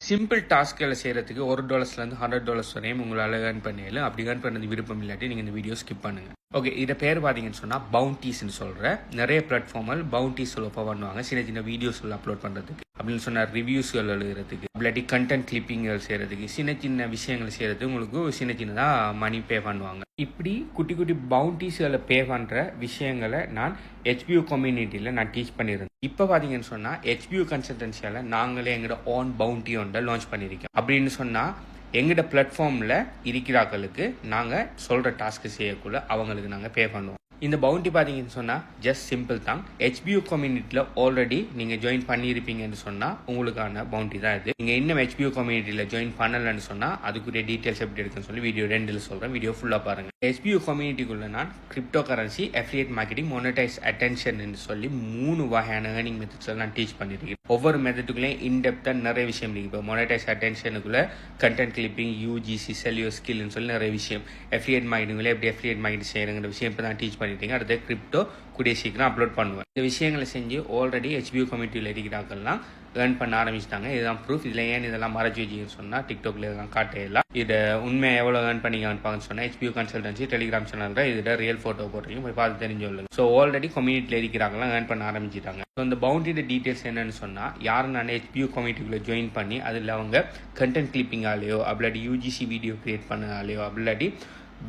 Simple டாஸ்க்களை செய்கிறதுக்கு $1 $100 வரையும் உங்களால் ஏர்ன் பண்ணிடலாம். அப்படி ஏர்ன் பண்ணது விருப்பம் இல்லாட்டி நீங்கள் இந்த வீடியோ ஸ்கிப் பண்ணுங்கள். ஓகே, இதை பேர் பார்த்தீங்கன்னு சொன்னால் பவுண்டீஸ்ன்னு சொல்கிறேன். நிறைய பிளாட்ஃபார்மில் பவுண்டீஸ் ஆஃபர் பண்ணுவாங்க சின்ன சின்ன வீடியோஸ்கள் அப்லோட் பண்ணுறதுக்கு, அப்படின்னு சொன்னால் ரிவ்யூஸ்கள் எழுதுறதுக்கு, இல்லாட்டி கண்டென்ட் கிளிப்பிங்கள் செய்கிறதுக்கு, சின்ன சின்ன விஷயங்கள் செய்கிறதுக்கு உங்களுக்கு சின்ன சின்னதாக மணி பே பண்ணுவாங்க. இப்படி குட்டி குட்டி பவுண்டீஸ்களை பே பண்ணுற விஷயங்களை நான் HBU கம்யூனிட்டியில் நான் டீச் பண்ணியிருந்தேன். இப்போ பார்த்தீங்கன்னு சொன்னால் HBU கன்சல்டன்சியால் நாங்களே எங்களோட ஓன் பவுண்டி ஒன்றை லான்ச் பண்ணியிருக்கோம். அப்படின்னு சொன்னால் எங்களோட பிளாட்ஃபார்மில் இருக்கிறாக்களுக்கு நாங்கள் சொல்கிற டாஸ்க்கு செய்யக்குள்ள அவங்களுக்கு நாங்கள் பே பண்ணுவோம். இந்த பவுண்டி பார்த்தீங்கன்னு சொன்னால் ஜஸ்ட் சிம்பிள் தான். HBU கம்யூனிட்டியில் ஆல்ரெடி நீங்கள் ஜாயின் பண்ணியிருப்பீங்கன்னு சொன்னால் உங்களுக்கான பவுண்டி தான் இது. நீங்கள் இன்னும் HBU கம்யூனிட்டியில் ஜாயின் பண்ணலன்னு சொன்னால் அதுக்குரிய டீட்டெயில்ஸ் எப்படி இருக்குன்னு சொல்லி வீடியோ 2 சொல்கிறேன். வீடியோ ஃபுல்லாக பாருங்கள். HBU கம்யூனிட்டிக்குள்ளே நான் crypto currency, affiliate marketing, monetise attention சொல்லி 3 வகையான ஏர்னிங் மெத்தட்ஸ் நான் டீச் பண்ணியிருக்கேன். ஒவ்வொரு மெத்தட்டுக்குள்ளேயும் இன்டெப்த்தாக நிறைய விஷயம் இருக்குது. இப்போ மோனடைஸ் அட்டென்ஷனுக்குள்ளே கண்டென்ட் கிளிப்பிங், UGC, செல்லியோ ஸ்கில்னு சொல்லி நிறைய விஷயம். அஃபிலியேட் மார்க்கெட்டிங்குள்ளே எப்படி அஃபிலியேட் மார்க்கெட்டிங் செய்யணுங்கிற விஷயம் இப்போ தான் டீச் பண்ணிட்டீங்க. அடுத்த கிரிப்டோ கூடிய சீக்கிரம் அப்லோட் பண்ணுவேன். இந்த விஷயங்களை செஞ்சு ஆல்ரெடி HBU கம்யூனிட்டியில் இருக்கிறாங்கலாம் ஏர்ன் பண்ண ஆரம்பிச்சிட்டாங்க. இதுதான் ப்ரூஃப். இதில் ஏன் இதெல்லாம் மறைச்சி வச்சுன்னு சொன்னால் டிக்டாக்ல இதெல்லாம் காட்டையெல்லாம் இதை உண்மையை எவ்வளோ ஏர்ன் பண்ணிங்கன்னு சொன்னால் HBU கன்சல்டன்சி டெலிகிராம் சேனலில் இதோட ரியல் ஃபோட்டோ போடுறீங்க, போய் பார்த்து தெரிஞ்சுள்ளுங்க. ஸோ ஆல்ரெடி கம்யூனிட்டியில் இருக்கிறாங்கலாம் ஏர்ன் பண்ண ஆரம்பிச்சிட்டாங்க. ஸோ இந்த பவுண்டரியோட டீட்டெயில்ஸ் என்னன்னு சொன்னால் யாரும் நான் HBU கம்யூனிட்டிக்குள்ளே ஜாயின் பண்ணி அதில் அவங்க கண்டென்ட் கிளிப்பிங்காலேயோ அப்படி UGC வீடியோ கிரியேட் பண்ணாலேயோ அப்படி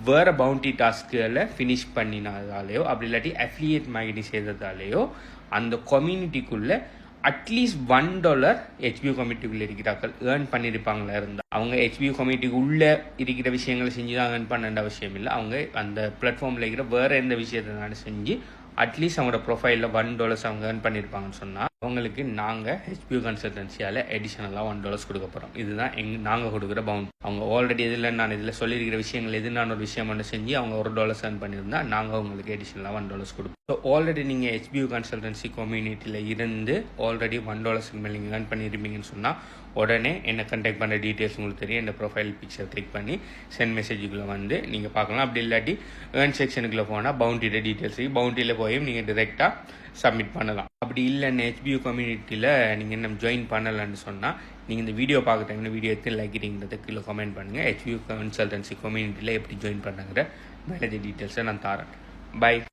வேறு பவுண்டி டாஸ்க்குகளை ஃபினிஷ் பண்ணினாலேயோ அப்படி இல்லாட்டி அஃபிலியேட் மார்க்கெட்டிங் செய்ததாலேயோ அந்த கம்யூனிட்டிக்குள்ளே அட்லீஸ்ட் $1 HBU கம்யூனிட்டிக்குள்ளே இருக்கிறார்கள் ஏர்ன் பண்ணியிருப்பாங்களா இருந்தால் அவங்க HBU கம்யூனிட்டிக்கு உள்ளே இருக்கிற விஷயங்களை செஞ்சு தான் ஏர்ன் பண்ண அவசியம் இல்லை. அவங்க அந்த பிளாட்ஃபார்மில் இருக்கிற வேறு எந்த விஷயத்தினாலும் செஞ்சு அட்லீஸ்ட் அவங்களோட ப்ரொஃபைலில் $1 அவங்க ஏர்ன் பண்ணியிருப்பாங்கன்னு சொன்னால் அவங்களுக்கு நாங்கள் HBU கன்சல்டன்சியால் அடிஷனலாக $1 கொடுக்க போகிறோம். இதுதான் நாங்கள் கொடுக்குற பவுண்ட். அவங்க ஆல்ரெடி நான் இதில் சொல்லியிருக்கிற விஷயங்கள் எது நான் ஒரு விஷயம் ஒன்று செஞ்சு அவங்க $1 ஏர்ன் பண்ணியிருந்தா நாங்கள் அவங்களுக்கு அடிஷனலாக $1 கொடுப்போம். ஸோ ஆல்ரெடி நீங்கள் HBU கன்சல்டன்சி கம்யூனிட்டியில் இருந்து ஆல்ரெடி $1 மேலே நீங்கள் ஏர்ன் பண்ணியிருப்பீங்கன்னு சொன்னால் உடனே என்னை கண்டெக்ட் பண்ணுற டீட்டெயில்ஸ் உங்களுக்கு தெரியும். இந்த ப்ரொஃபைல் பிக்சர் கிளிக் பண்ணி சென்ட் மெசேஜுக்குள்ளே வந்து நீங்கள் பார்க்கலாம். அப்படி இல்லாட்டி ஏர்ன் செக்ஷனுக்குள்ளே போனால் பவுண்டியோட டீட்டெயில்ஸ் பவுண்டியில் போய் நீங்கள் டிரெக்டாக சப்மிட் பண்ணலாம். அப்படி இல்லைன்னு HBU கம்யூனிட்டியில் நீங்கள் இன்னும் ஜாயின் பண்ணலைன்னு சொன்னால் நீங்கள் இந்த வீடியோ பார்க்குற டைமில் வீடியோ எத்தனை லைக்கிறீங்கிறத கீழே கமெண்ட் பண்ணுங்கள். HBU கன்சல்டன்சி கம்யூனிட்டியில் எப்படி ஜாயின் பண்ணுங்கிற மேலே டீட்டெயில்ஸை நான் தரேன். பை.